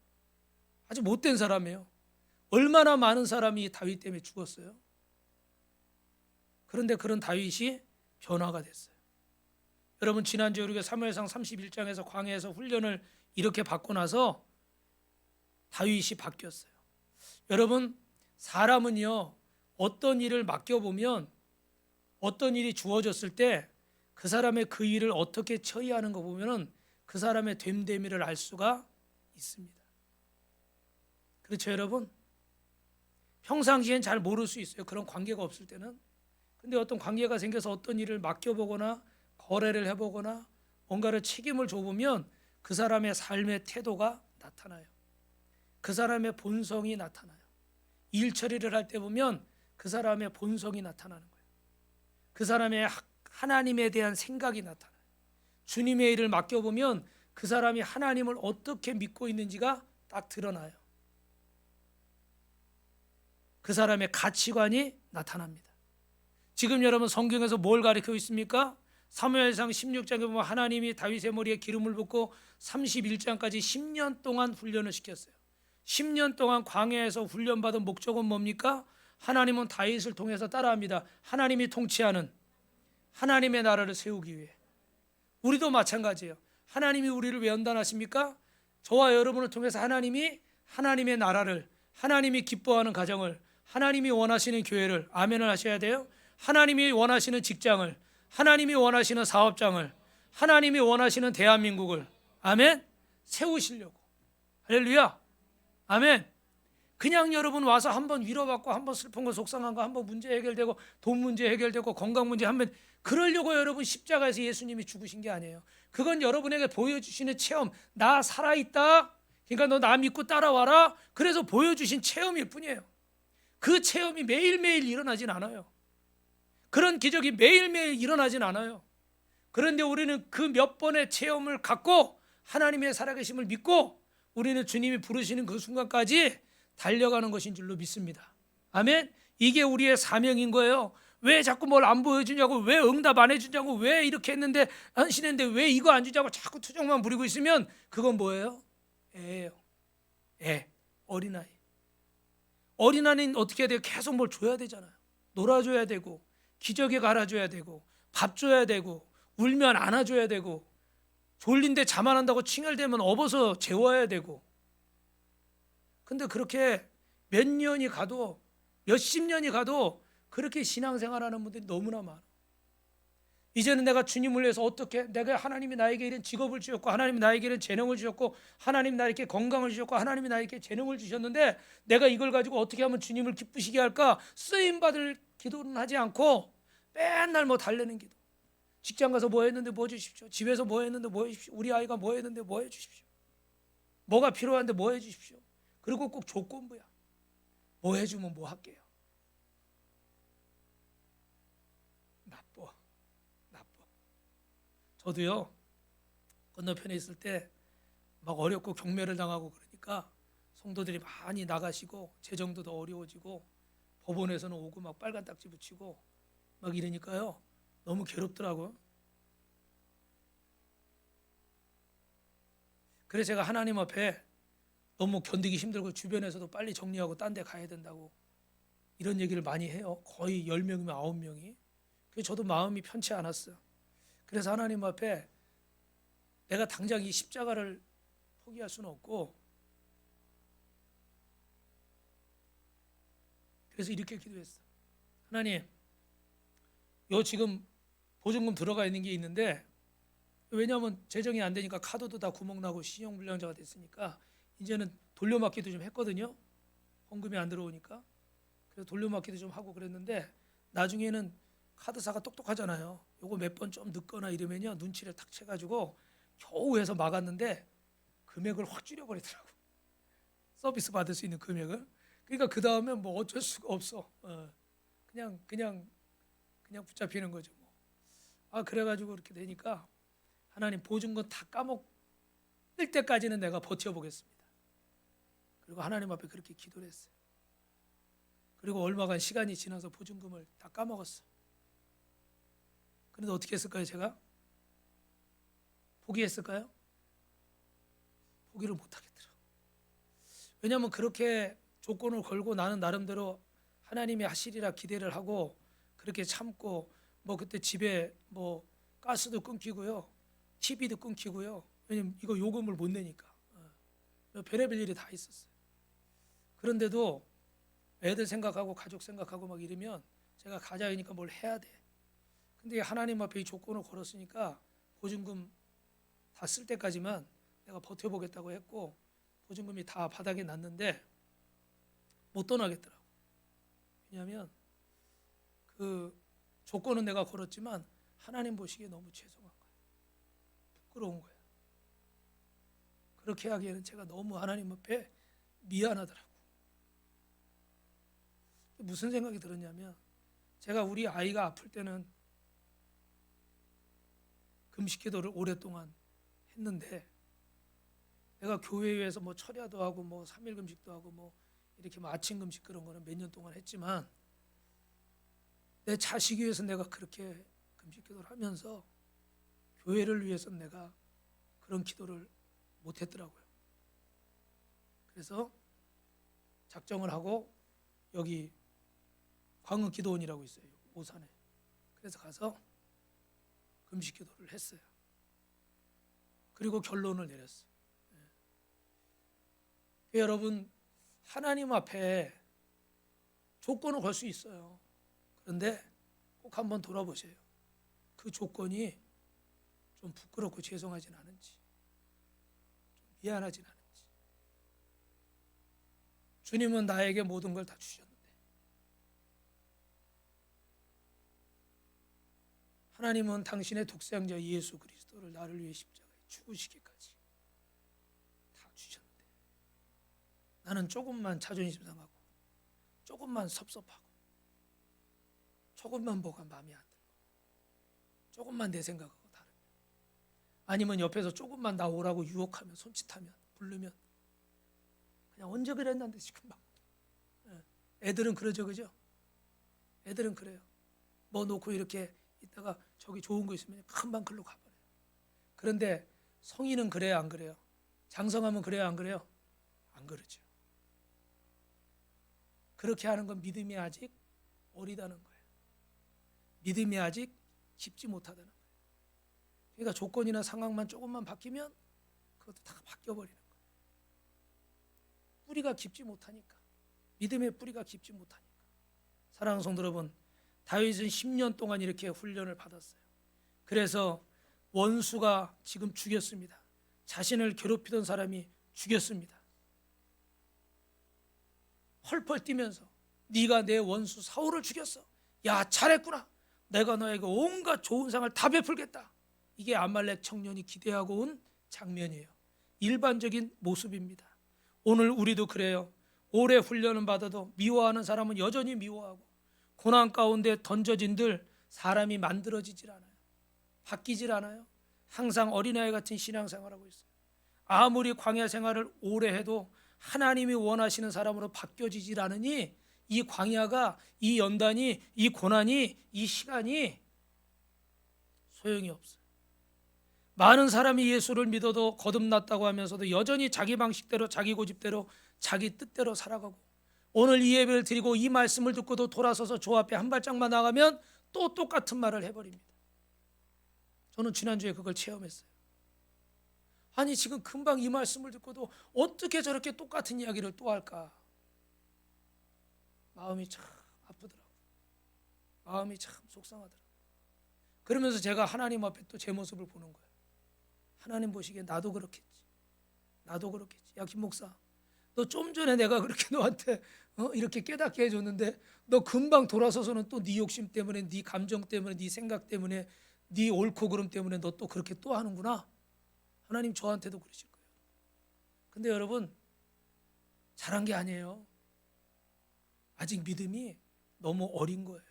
Speaker 1: 아주 못된 사람이에요. 얼마나 많은 사람이 다윗 때문에 죽었어요. 그런데 그런 다윗이 변화가 됐어요. 여러분 지난주에 우리가 사무엘상 31장에서 광야에서 훈련을 이렇게 받고 나서 다윗이 바뀌었어요. 여러분 사람은요 어떤 일을 맡겨보면 어떤 일이 주어졌을 때 그 사람의 그 일을 어떻게 처리하는 거 보면은 그 사람의 됨됨이를 알 수가 있습니다. 그렇죠 여러분? 평상시엔 잘 모를 수 있어요. 그런 관계가 없을 때는. 근데 어떤 관계가 생겨서 어떤 일을 맡겨보거나 거래를 해보거나 뭔가를 책임을 줘보면 그 사람의 삶의 태도가 나타나요. 그 사람의 본성이 나타나요. 일 처리를 할 때 보면 그 사람의 본성이 나타나는 거예요. 그 사람의 하나님에 대한 생각이 나타나요. 주님의 일을 맡겨보면 그 사람이 하나님을 어떻게 믿고 있는지가 딱 드러나요. 그 사람의 가치관이 나타납니다. 지금 여러분 성경에서 뭘 가르치고 있습니까? 사무엘상 16장에 보면 하나님이 다윗의 머리에 기름을 붓고 31장까지 10년 동안 훈련을 시켰어요. 10년 동안 광야에서 훈련받은 목적은 뭡니까? 하나님은 다윗을 통해서 따라합니다. 하나님이 통치하는 하나님의 나라를 세우기 위해. 우리도 마찬가지예요. 하나님이 우리를 왜 연단하십니까? 저와 여러분을 통해서 하나님이 하나님의 나라를, 하나님이 기뻐하는 가정을, 하나님이 원하시는 교회를, 아멘을 하셔야 돼요. 하나님이 원하시는 직장을, 하나님이 원하시는 사업장을, 하나님이 원하시는 대한민국을, 아멘, 세우시려고. 할렐루야, 아멘. 그냥 여러분 와서 한번 위로받고 한번 슬픈 거 속상한 거 한번 문제 해결되고 돈 문제 해결되고 건강 문제 한번 그러려고 여러분 십자가에서 예수님이 죽으신 게 아니에요. 그건 여러분에게 보여주시는 체험. 나 살아있다. 그러니까 너 나 믿고 따라와라. 그래서 보여주신 체험일 뿐이에요. 그 체험이 매일매일 일어나진 않아요. 그런 기적이 매일매일 일어나진 않아요. 그런데 우리는 그 몇 번의 체험을 갖고 하나님의 살아계심을 믿고 우리는 주님이 부르시는 그 순간까지 달려가는 것인 줄로 믿습니다. 아멘. 이게 우리의 사명인 거예요. 왜 자꾸 뭘 안 보여주냐고, 왜 응답 안 해주냐고, 왜 이렇게 했는데 안신했는데 왜 이거 안 주냐고 자꾸 투정만 부리고 있으면 그건 뭐예요? 애예요. 애, 어린아이. 어린아이는 어떻게 해야 돼요? 계속 뭘 줘야 되잖아요. 놀아줘야 되고 기저귀 갈아줘야 되고 밥 줘야 되고 울면 안아줘야 되고 졸린데 잠 안 한다고 칭얼대면 업어서 재워야 되고. 근데 그렇게 몇 년이 가도 몇십 년이 가도 그렇게 신앙생활하는 분들이 너무나 많아. 이제는 내가 주님을 위해서 어떻게, 내가 하나님이 나에게 이런 직업을 주셨고 하나님이 나에게 이런 재능을 주셨고 하나님이 나에게 건강을 주셨고 하나님이 나에게 재능을 주셨는데 내가 이걸 가지고 어떻게 하면 주님을 기쁘시게 할까? 쓰임받을 기도는 하지 않고 맨날 뭐 달래는 기도. 직장 가서 뭐 했는데 뭐 해주십시오. 집에서 뭐 했는데 뭐 해주십시오. 우리 아이가 뭐 했는데 뭐 해주십시오. 뭐가 필요한데 뭐 해주십시오. 그리고 꼭 조건부야. 뭐 해주면 뭐 할게요. 나빠. 저도요, 건너편에 있을 때 막 어렵고 경매를 당하고 그러니까 성도들이 많이 나가시고 재정도 더 어려워지고 법원에서는 오고 막 빨간 딱지 붙이고 막 이러니까요, 너무 괴롭더라고요. 그래서 제가 하나님 앞에 너무 견디기 힘들고 주변에서도 빨리 정리하고 딴 데 가야 된다고 이런 얘기를 많이 해요. 거의 10명이면 9명이. 그래서 저도 마음이 편치 않았어요. 그래서 하나님 앞에 내가 당장 이 십자가를 포기할 수는 없고, 그래서 이렇게 기도했어. 하나님, 요 지금 보증금 들어가 있는 게 있는데, 왜냐하면 재정이 안 되니까 카드도 다 구멍 나고 신용불량자가 됐으니까 이제는 돌려막기도 좀 했거든요. 헌금이 안 들어오니까. 그래서 돌려막기도 좀 하고 그랬는데, 나중에는 카드사가 똑똑하잖아요. 요거 몇 번 좀 늦거나 이러면요, 눈치를 탁 채가지고 겨우 해서 막았는데 금액을 확 줄여버리더라고. 서비스 받을 수 있는 금액을. 그러니까 그 다음에 뭐 어쩔 수가 없어. 그냥 붙잡히는 거죠. 뭐. 그래가지고 그렇게 되니까 하나님 보증금 다 까먹을 때까지는 내가 버텨보겠습니다. 그리고 하나님 앞에 그렇게 기도를 했어요. 그리고 얼마간 시간이 지나서 보증금을 다 까먹었어. 그런데 어떻게 했을까요, 제가? 포기했을까요? 포기를 못하겠더라고. 왜냐하면 그렇게 조건을 걸고 나는 나름대로 하나님이 하시리라 기대를 하고 그렇게 참고, 뭐 그때 집에 뭐 가스도 끊기고요, TV도 끊기고요. 왜냐면 이거 요금을 못 내니까 별의별 일이 다 있었어요. 그런데도 애들 생각하고 가족 생각하고 막 이러면 제가 가자니까 뭘 해야 돼. 근데 하나님 앞에 이 조건을 걸었으니까 보증금 다 쓸 때까지만 내가 버텨보겠다고 했고, 보증금이 다 바닥에 났는데 못 떠나겠더라고. 왜냐하면 그 조건은 내가 걸었지만 하나님 보시기에 너무 죄송한 거야. 부끄러운 거야. 그렇게 하기에는 제가 너무 하나님 앞에 미안하더라고. 무슨 생각이 들었냐면, 제가 우리 아이가 아플 때는 금식기도를 오랫동안 했는데, 내가 교회에서 뭐 철야도 하고 뭐 3일 금식도 하고 뭐 이렇게 뭐 아침 금식 그런 거는 몇 년 동안 했지만, 내 자식 위해서 내가 그렇게 금식기도를 하면서 교회를 위해서 내가 그런 기도를 못 했더라고요. 그래서 작정을 하고 여기 광흥기도원이라고 있어요, 오산에. 그래서 가서 금식기도를 했어요. 그리고 결론을 내렸어요. 여러분, 하나님 앞에 조건을 걸 수 있어요. 그런데 꼭 한번 돌아보세요. 그 조건이 좀 부끄럽고 죄송하진 않은지, 좀 미안하진 않은지. 주님은 나에게 모든 걸 다 주셨는데, 하나님은 당신의 독생자 예수 그리스도를 나를 위해 십자가에 죽으시기까지 다 주셨는데, 나는 조금만 자존심 상하고 조금만 섭섭하고 조금만 뭐가 마음에 안 들고 조금만 내 생각하고 다르면, 아니면 옆에서 조금만 나 오라고 유혹하면, 손짓하면, 부르면 그냥 언제 그랬는데 지금 막. 애들은 그러죠, 그죠? 애들은 그래요. 뭐 놓고 이렇게 있다가 저기 좋은 거 있으면 금방 글로 가버려요. 그런데 성인은 그래요, 안 그래요? 장성하면 그래요, 안 그래요? 안 그러죠. 그렇게 하는 건 믿음이 아직 어리다는 거예요. 믿음이 아직 깊지 못하다는 거예요. 그러니까 조건이나 상황만 조금만 바뀌면 그것도 다 바뀌어버리는 거예요. 뿌리가 깊지 못하니까, 믿음의 뿌리가 깊지 못하니까. 사랑하는 성도 여러분, 다윗은 10년 동안 이렇게 훈련을 받았어요. 그래서 원수가 지금 죽였습니다. 자신을 괴롭히던 사람이 죽였습니다. 펄펄 뛰면서 네가 내 원수 사울을 죽였어. 야, 잘했구나. 내가 너에게 온갖 좋은 상을 다 베풀겠다. 이게 아말렉 청년이 기대하고 온 장면이에요. 일반적인 모습입니다. 오늘 우리도 그래요. 오래 훈련을 받아도 미워하는 사람은 여전히 미워하고, 고난 가운데 던져진들 사람이 만들어지질 않아요. 바뀌질 않아요. 항상 어린아이 같은 신앙생활하고 있어요. 아무리 광야 생활을 오래 해도 하나님이 원하시는 사람으로 바뀌어지질 않으니 이 광야가, 이 연단이, 이 고난이, 이 시간이 소용이 없어요. 많은 사람이 예수를 믿어도 거듭났다고 하면서도 여전히 자기 방식대로, 자기 고집대로, 자기 뜻대로 살아가고, 오늘 이 예배를 드리고 이 말씀을 듣고도 돌아서서 저 앞에 한 발짝만 나가면 또 똑같은 말을 해버립니다. 저는 지난주에 그걸 체험했어요. 아니, 지금 금방 이 말씀을 듣고도 어떻게 저렇게 똑같은 이야기를 또 할까? 마음이 참 아프더라고요. 마음이 참 속상하더라고요. 그러면서 제가 하나님 앞에 또 제 모습을 보는 거예요. 하나님 보시기에 나도 그렇겠지. 나도 그렇겠지. 야, 김 목사, 너 좀 전에 내가 그렇게 너한테 이렇게 깨닫게 해줬는데 너 금방 돌아서서는 또 네 욕심 때문에, 네 감정 때문에, 네 생각 때문에, 네 옳고 그름 때문에 너 또 그렇게 또 하는구나. 하나님 저한테도 그러실 거예요. 근데 여러분, 잘한 게 아니에요. 아직 믿음이 너무 어린 거예요.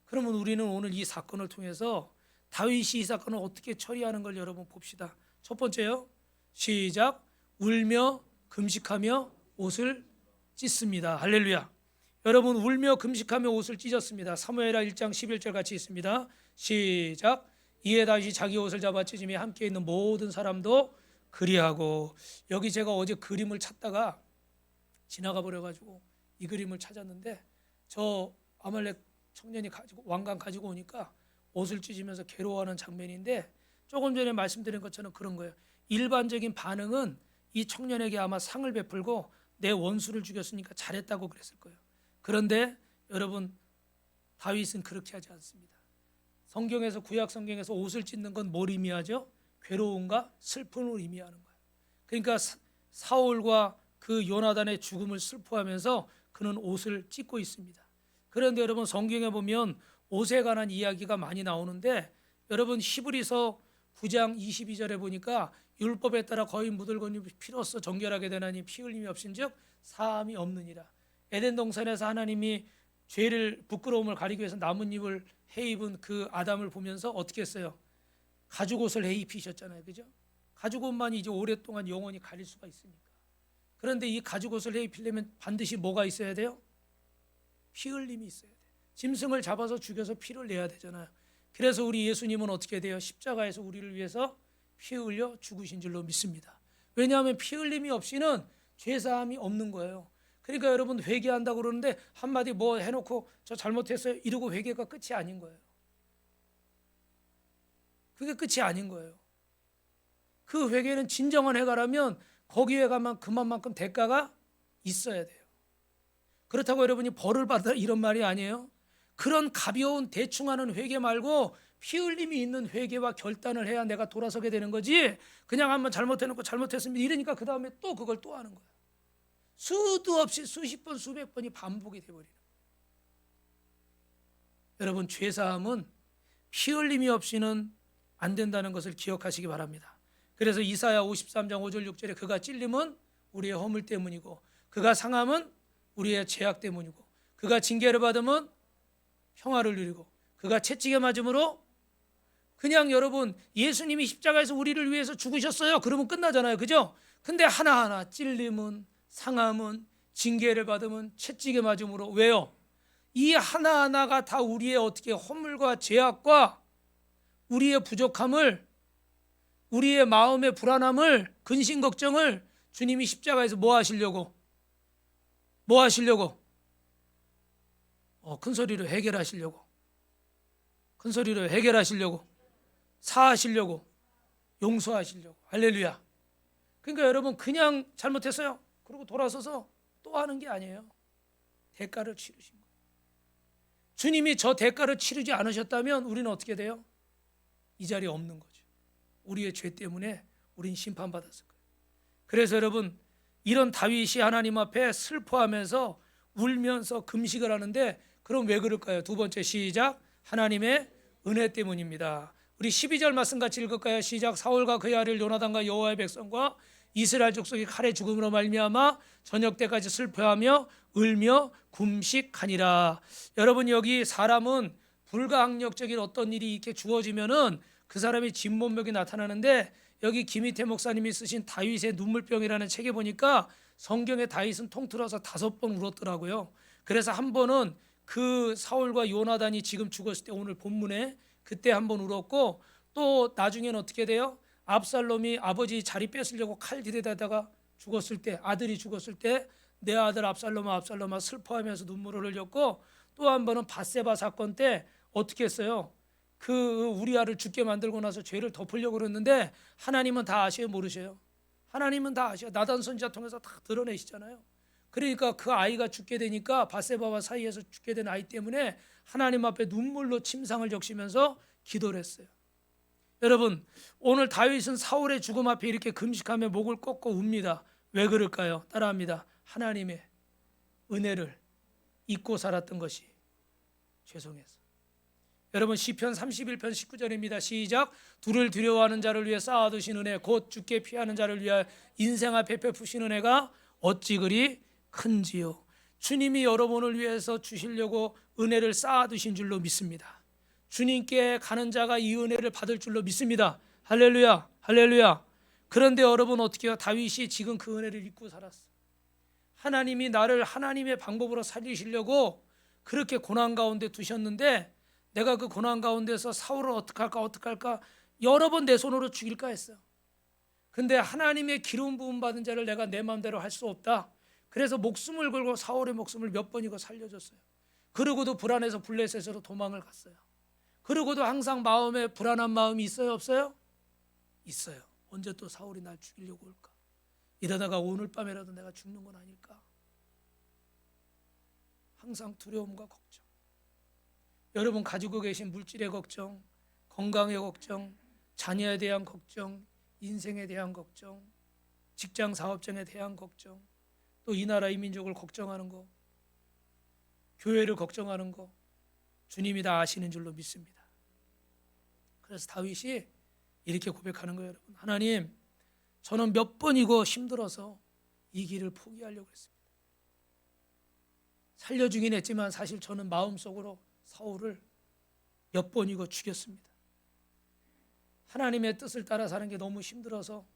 Speaker 1: 그러면 우리는 오늘 이 사건을 통해서 다윗이 이 사건을 어떻게 처리하는 걸 여러분 봅시다. 첫 번째요. 시작. 울며 금식하며 옷을 찢습니다. 할렐루야. 여러분, 울며 금식하며 옷을 찢었습니다. 사무엘하 1장 11절 같이 있습니다. 시작. 이에 다윗이 자기 옷을 잡아 찢으며 함께 있는 모든 사람도 그리하고. 여기 제가 어제 그림을 찾다가 지나가 버려가지고 이 그림을 찾았는데, 저 아말렉 청년이 왕관 가지고 오니까 옷을 찢으면서 괴로워하는 장면인데, 조금 전에 말씀드린 것처럼 그런 거예요. 일반적인 반응은 이 청년에게 아마 상을 베풀고 내 원수를 죽였으니까 잘했다고 그랬을 거예요. 그런데 여러분, 다윗은 그렇게 하지 않습니다. 성경에서, 구약 성경에서 옷을 찢는 건 뭘 의미하죠? 괴로움과 슬픔을 의미하는 거예요. 그러니까 사울과 그 요나단의 죽음을 슬퍼하면서 그는 옷을 찢고 있습니다. 그런데 여러분, 성경에 보면 옷에 관한 이야기가 많이 나오는데, 여러분 히브리서 9장 22절에 보니까 율법에 따라 거의 묻을거니 피로써 정결하게 되나니 피 흘림이 없은즉 사함이 없느니라. 에덴 동산에서 하나님이 죄를, 부끄러움을 가리기 위해서 나뭇잎을 해 입은 그 아담을 보면서 어떻게 했어요? 가죽옷을 해 입히셨잖아요. 그죠? 가죽옷만이 이제 오랫동안 영원히 가릴 수가 있으니까. 그런데 이 가죽옷을 해 입히려면 반드시 뭐가 있어야 돼요? 피 흘림이 있어야 돼요. 짐승을 잡아서 죽여서 피를 내야 되잖아요. 그래서 우리 예수님은 어떻게 돼요? 십자가에서 우리를 위해서 피 흘려 죽으신 줄로 믿습니다. 왜냐하면 피 흘림이 없이는 죄사함이 없는 거예요. 그러니까 여러분, 회개한다고 그러는데 한마디 뭐 해놓고 저 잘못했어요 이러고 회개가 끝이 아닌 거예요. 그게 끝이 아닌 거예요. 그 회개는 진정한 회개라면 거기에 가면 그만큼 대가가 있어야 돼요. 그렇다고 여러분이 벌을 받아라 이런 말이 아니에요. 그런 가벼운 대충 하는 회개 말고 피 흘림이 있는 회개와 결단을 해야 내가 돌아서게 되는 거지, 그냥 한번 잘못해놓고 잘못했습니다 이러니까 그 다음에 또 그걸 또 하는 거야. 수도 없이 수십 번 수백 번이 반복이 돼버리는 거예요. 여러분, 죄사함은 피 흘림이 없이는 안 된다는 것을 기억하시기 바랍니다. 그래서 이사야 53장 5절 6절에 그가 찔림은 우리의 허물 때문이고 그가 상함은 우리의 죄악 때문이고 그가 징계를 받으면 평화를 누리고 그가 채찍에 맞음으로, 그냥 여러분, 예수님이 십자가에서 우리를 위해서 죽으셨어요 그러면 끝나잖아요. 그죠? 근데 하나하나 찔림은, 상함은, 징계를 받으면, 채찍에 맞음으로. 왜요? 이 하나하나가 다 우리의 어떻게 허물과 죄악과 우리의 부족함을, 우리의 마음의 불안함을, 근심 걱정을 주님이 십자가에서 뭐 하시려고? 뭐 하시려고? 큰 소리로 해결하시려고. 큰 소리로 해결하시려고. 사하시려고. 용서하시려고. 할렐루야. 그러니까 여러분, 그냥 잘못했어요 그리고 돌아서서 또 하는 게 아니에요. 대가를 치르신 거예요. 주님이 저 대가를 치르지 않으셨다면 우리는 어떻게 돼요? 이 자리에 없는 거죠. 우리의 죄 때문에 우린 심판받았을 거예요. 그래서 여러분, 이런 다윗이 하나님 앞에 슬퍼하면서 울면서 금식을 하는데, 그럼 왜 그럴까요? 두 번째, 시작. 하나님의 은혜 때문입니다. 우리 12절 말씀 같이 읽을까요? 시작. 사울과 그의 아들 요나단과 여호와의 백성과 이스라엘 족속이 칼의 죽음으로 말미암아 저녁 때까지 슬퍼하며 울며 금식하니라. 여러분, 여기 사람은 불가항력적인 어떤 일이 이렇게 주어지면은 그 사람이 진몬벽이 나타나는데, 여기 김희태 목사님이 쓰신 다윗의 눈물병이라는 책에 보니까 성경의 다윗은 통틀어서 5번 울었더라고요. 그래서 한 번은 그 사울과 요나단이 지금 죽었을 때, 오늘 본문에 그때 한 번 울었고, 또 나중에는 어떻게 돼요? 압살롬이 아버지 자리 뺏으려고 칼 들이대다가 죽었을 때, 아들이 죽었을 때 내 아들 압살롬아 압살롬아 슬퍼하면서 눈물을 흘렸고, 또 한 번은 밧세바 사건 때 어떻게 했어요? 그 우리아를 죽게 만들고 나서 죄를 덮으려고 그랬는데 하나님은 다 아셔요, 모르셔요? 하나님은 다 아셔요. 나단 선지자 통해서 다 드러내시잖아요. 그러니까 그 아이가 죽게 되니까, 밧세바와 사이에서 죽게 된 아이 때문에 하나님 앞에 눈물로 침상을 적시면서 기도를 했어요. 여러분, 오늘 다윗은 사울의 죽음 앞에 이렇게 금식하며 목을 꺾고 웁니다. 왜 그럴까요? 따라합니다. 하나님의 은혜를 잊고 살았던 것이 죄송해서. 여러분, 시편 31편 19절입니다. 시작. 두를 두려워하는 자를 위해 쌓아두신 은혜, 곧 죽게 피하는 자를 위하여 인생 앞에 베푸신 은혜가 어찌 그리 큰지요. 주님이 여러분을 위해서 주시려고 은혜를 쌓아두신 줄로 믿습니다. 주님께 가는 자가 이 은혜를 받을 줄로 믿습니다. 할렐루야, 할렐루야. 그런데 여러분, 어떻게 해요? 다윗이 지금 그 은혜를 잊고 살았어. 하나님이 나를 하나님의 방법으로 살리시려고 그렇게 고난 가운데 두셨는데, 내가 그 고난 가운데서 사울을 어떻게 할까 여러 번 내 손으로 죽일까 했어요. 근데 하나님의 기름 부음 받은 자를 내가 내 마음대로 할 수 없다. 그래서 목숨을 걸고 사울의 목숨을 몇 번이고 살려줬어요. 그러고도 불안해서 블레셋으로 도망을 갔어요. 그러고도 항상 마음에 불안한 마음이 있어요, 없어요? 있어요. 언제 또 사울이 날 죽이려고 올까? 이러다가 오늘 밤에라도 내가 죽는 건 아닐까? 항상 두려움과 걱정. 여러분 가지고 계신 물질의 걱정, 건강의 걱정, 자녀에 대한 걱정, 인생에 대한 걱정, 직장 사업장에 대한 걱정, 또 이 나라 이 민족을 걱정하는 거, 교회를 걱정하는 거, 주님이 다 아시는 줄로 믿습니다. 그래서 다윗이 이렇게 고백하는 거예요. 여러분, 하나님, 저는 몇 번이고 힘들어서 이 길을 포기하려고 했습니다. 살려주긴 했지만 사실 저는 마음속으로 사울을 몇 번이고 죽였습니다. 하나님의 뜻을 따라 사는 게 너무 힘들어서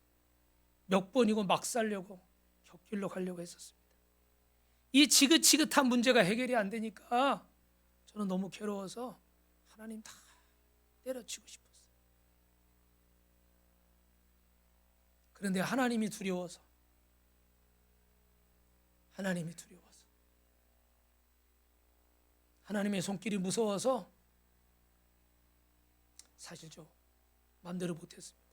Speaker 1: 몇 번이고 막 살려고 곁길로 가려고 했었습니다. 이 지긋지긋한 문제가 해결이 안 되니까 저는 너무 괴로워서 하나님 다 때려치고 싶었어요. 그런데 하나님이 두려워서 하나님의 손길이 무서워서 사실 저 마음대로 못했습니다.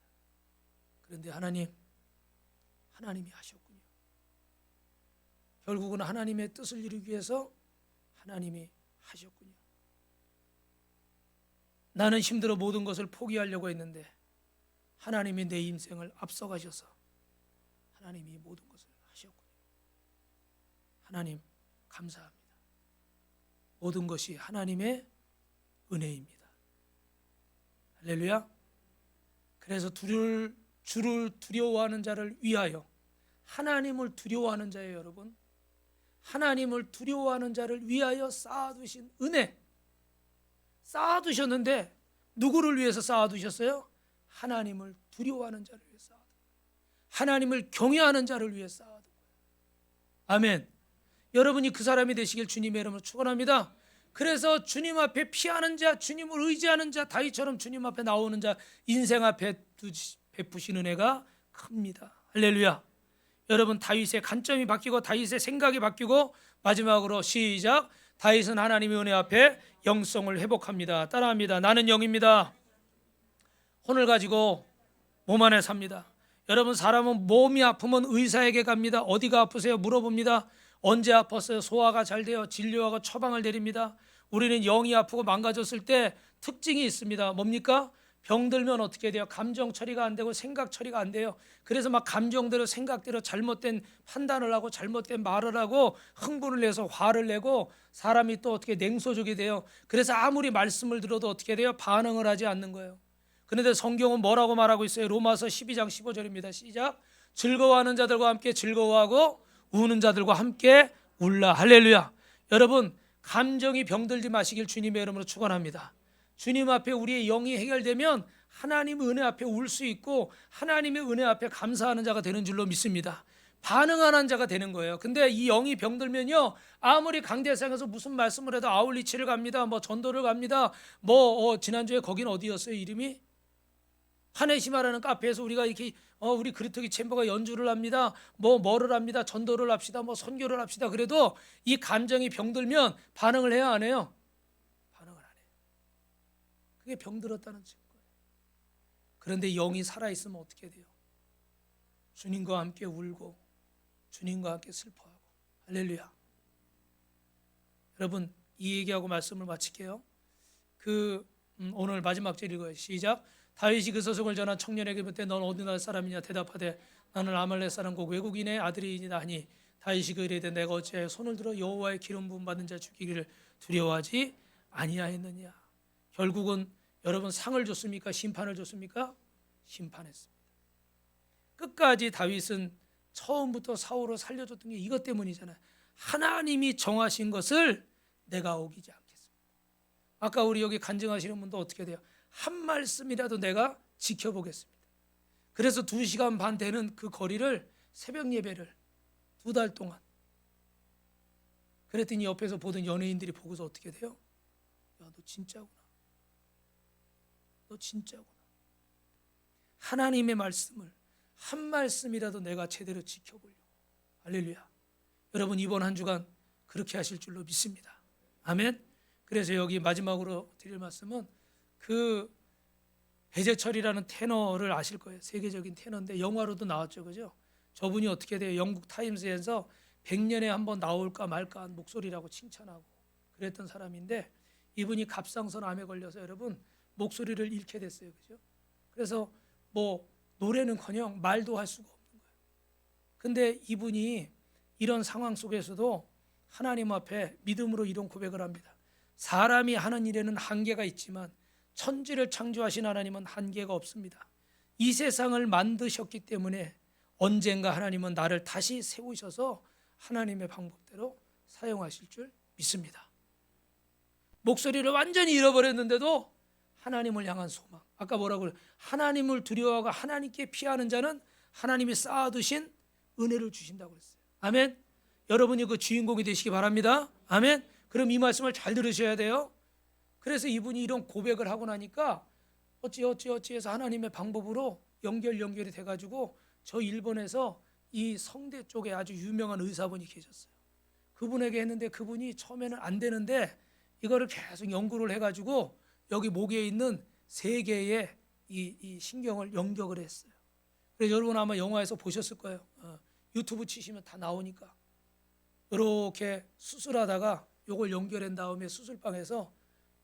Speaker 1: 그런데 하나님이 하셨군요. 결국은 하나님의 뜻을 이루기 위해서 하나님이 하셨군요. 나는 힘들어 모든 것을 포기하려고 했는데 하나님이 내 인생을 앞서가셔서 하나님이 모든 것을 하셨군요. 하나님 감사합니다. 모든 것이 하나님의 은혜입니다. 할렐루야. 그래서 주를 두려워하는 자를 위하여, 하나님을 두려워하는 자예요, 여러분. 하나님을 두려워하는 자를 위하여 쌓아두신 은혜, 쌓아두셨는데 누구를 위해서 쌓아두셨어요? 하나님을 두려워하는 자를 위해 쌓아둔, 하나님을 경외하는 자를 위해 쌓아둔 거예요. 아멘. 여러분이 그 사람이 되시길 주님의 이름으로 축원합니다. 그래서 주님 앞에 피하는 자, 주님을 의지하는 자, 다윗처럼 주님 앞에 나오는 자, 인생 앞에 베푸신 은혜가 큽니다. 할렐루야. 여러분, 다윗의 관점이 바뀌고 다윗의 생각이 바뀌고, 마지막으로 시작. 다윗은 하나님의 은혜 앞에 영성을 회복합니다. 따라합니다. 나는 영입니다. 혼을 가지고 몸 안에 삽니다. 여러분, 사람은 몸이 아프면 의사에게 갑니다. 어디가 아프세요? 물어봅니다. 언제 아팠어요? 소화가 잘 돼요. 진료하고 처방을 내립니다. 우리는 영이 아프고 망가졌을 때 특징이 있습니다. 뭡니까? 병들면 어떻게 돼요? 감정 처리가 안 되고 생각 처리가 안 돼요. 그래서 막 감정대로 생각대로 잘못된 판단을 하고 잘못된 말을 하고 흥분을 내서 화를 내고, 사람이 또 어떻게 냉소적이 돼요. 그래서 아무리 말씀을 들어도 어떻게 돼요? 반응을 하지 않는 거예요. 그런데 성경은 뭐라고 말하고 있어요? 로마서 12장 15절입니다. 시작. 즐거워하는 자들과 함께 즐거워하고 우는 자들과 함께 울라. 할렐루야. 여러분, 감정이 병들지 마시길 주님의 이름으로 축원합니다. 주님 앞에 우리의 영이 해결되면 하나님의 은혜 앞에 울 수 있고 하나님의 은혜 앞에 감사하는 자가 되는 줄로 믿습니다. 반응하는 자가 되는 거예요. 근데 이 영이 병들면요, 아무리 강대상에서 무슨 말씀을 해도 아울리치를 갑니다, 뭐 전도를 갑니다, 지난주에 거긴 어디였어요? 이름이 파네시마라는 카페에서 우리가 이렇게 우리 그리터기 챔버가 연주를 합니다, 뭐를 합니다, 전도를 합시다, 선교를 합시다. 그래도 이 감정이 병들면 반응을 해야 안 해요? 반응을 안 해요. 그게 병들었다는 증거예요. 그런데 영이 살아있으면 어떻게 돼요? 주님과 함께 울고 주님과 함께 슬퍼하고. 할렐루야. 여러분, 이 얘기하고 말씀을 마칠게요. 오늘 마지막 절 읽어요. 시작. 다윗이 그 서성을 전한 청년에게 묻되 넌 어디 나라 사람이냐? 대답하되 나는 아말렉 사람고 외국인의 아들이니라 하니 다윗이 그 이르되 내가 어찌하여 손을 들어 여호와의 기름 부음 받은 자 죽이기를 두려워하지 아니하였느냐. 결국은 여러분, 상을 줬습니까? 심판을 줬습니까? 심판했습니다. 끝까지 다윗은 처음부터 사울을 살려줬던 게 이것 때문이잖아요. 하나님이 정하신 것을 내가 어기지 않겠습니다. 아까 우리 여기 간증하시는 분도 어떻게 돼요? 한 말씀이라도 내가 지켜보겠습니다. 그래서 2시간 반 되는 그 거리를 새벽 예배를 2달 동안, 그랬더니 옆에서 보던 연예인들이 보고서 어떻게 돼요? 야, 너 진짜구나. 너 진짜구나. 하나님의 말씀을 한 말씀이라도 내가 제대로 지켜보려고. 할렐루야. 여러분, 이번 한 주간 그렇게 하실 줄로 믿습니다. 아멘. 그래서 여기 마지막으로 드릴 말씀은 배재철이라는 테너를 아실 거예요. 세계적인 테너인데 영화로도 나왔죠, 그죠? 저분이 어떻게 돼요? 영국 타임스에서 100년에 한번 나올까 말까 한 목소리라고 칭찬하고 그랬던 사람인데, 이분이 갑상선 암에 걸려서 여러분 목소리를 잃게 됐어요, 그죠? 그래서 노래는커녕 말도 할 수가 없는 거예요. 근데 이분이 이런 상황 속에서도 하나님 앞에 믿음으로 이런 고백을 합니다. 사람이 하는 일에는 한계가 있지만 천지를 창조하신 하나님은 한계가 없습니다. 이 세상을 만드셨기 때문에 언젠가 하나님은 나를 다시 세우셔서 하나님의 방법대로 사용하실 줄 믿습니다. 목소리를 완전히 잃어버렸는데도 하나님을 향한 소망. 아까 뭐라고 그래요? 하나님을 두려워하고 하나님께 피하는 자는 하나님이 쌓아두신 은혜를 주신다고 그랬어요. 아멘. 여러분이 그 주인공이 되시기 바랍니다. 아멘. 그럼 이 말씀을 잘 들으셔야 돼요. 그래서 이분이 이런 고백을 하고 나니까 어찌해서 하나님의 방법으로 연결이 돼가지고 저 일본에서 이 성대 쪽에 아주 유명한 의사분이 계셨어요. 그분에게 했는데 그분이 처음에는 안 되는데 이거를 계속 연구를 해가지고 여기 목에 있는 3개의 이 신경을 연결을 했어요. 그래서 여러분 아마 영화에서 보셨을 거예요. 유튜브 치시면 다 나오니까 이렇게 수술하다가 이걸 연결한 다음에 수술방에서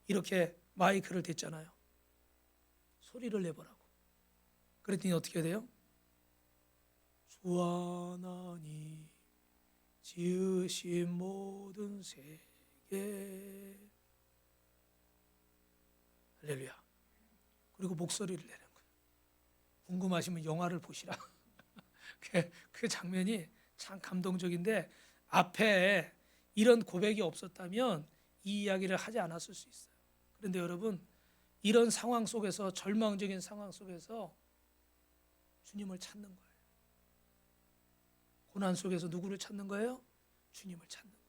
Speaker 1: 이렇게 마이크를 댔잖아요. 소리를 내보라고. 그랬더니 어떻게 돼요? 주 하나님 지으신 모든 세계. 할렐루야. 그리고 목소리를 내는 거예요. 궁금하시면 영화를 보시라. 그 장면이 참 감동적인데, 앞에 이런 고백이 없었다면 이 이야기를 하지 않았을 수 있어요. 그런데 여러분, 이런 상황 속에서, 절망적인 상황 속에서 주님을 찾는 거예요. 고난 속에서 누구를 찾는 거예요? 주님을 찾는 거예요.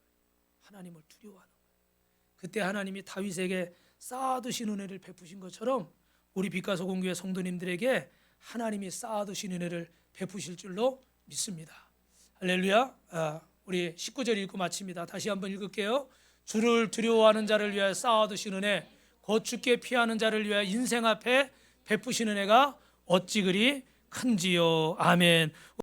Speaker 1: 하나님을 두려워하는 거예요. 그때 하나님이 다윗에게 쌓아두신 은혜를 베푸신 것처럼 우리 빛과 소금교회 성도님들에게 하나님이 쌓아두신 은혜를 베푸실 줄로 믿습니다. 할렐루야. 우리 19절 읽고 마칩니다. 다시 한번 읽을게요. 주를 두려워하는 자를 위하여 쌓아두신 은혜, 곧 주께 피하는 자를 위하여 인생 앞에 베푸신 은혜가 어찌 그리 큰지요. 아멘.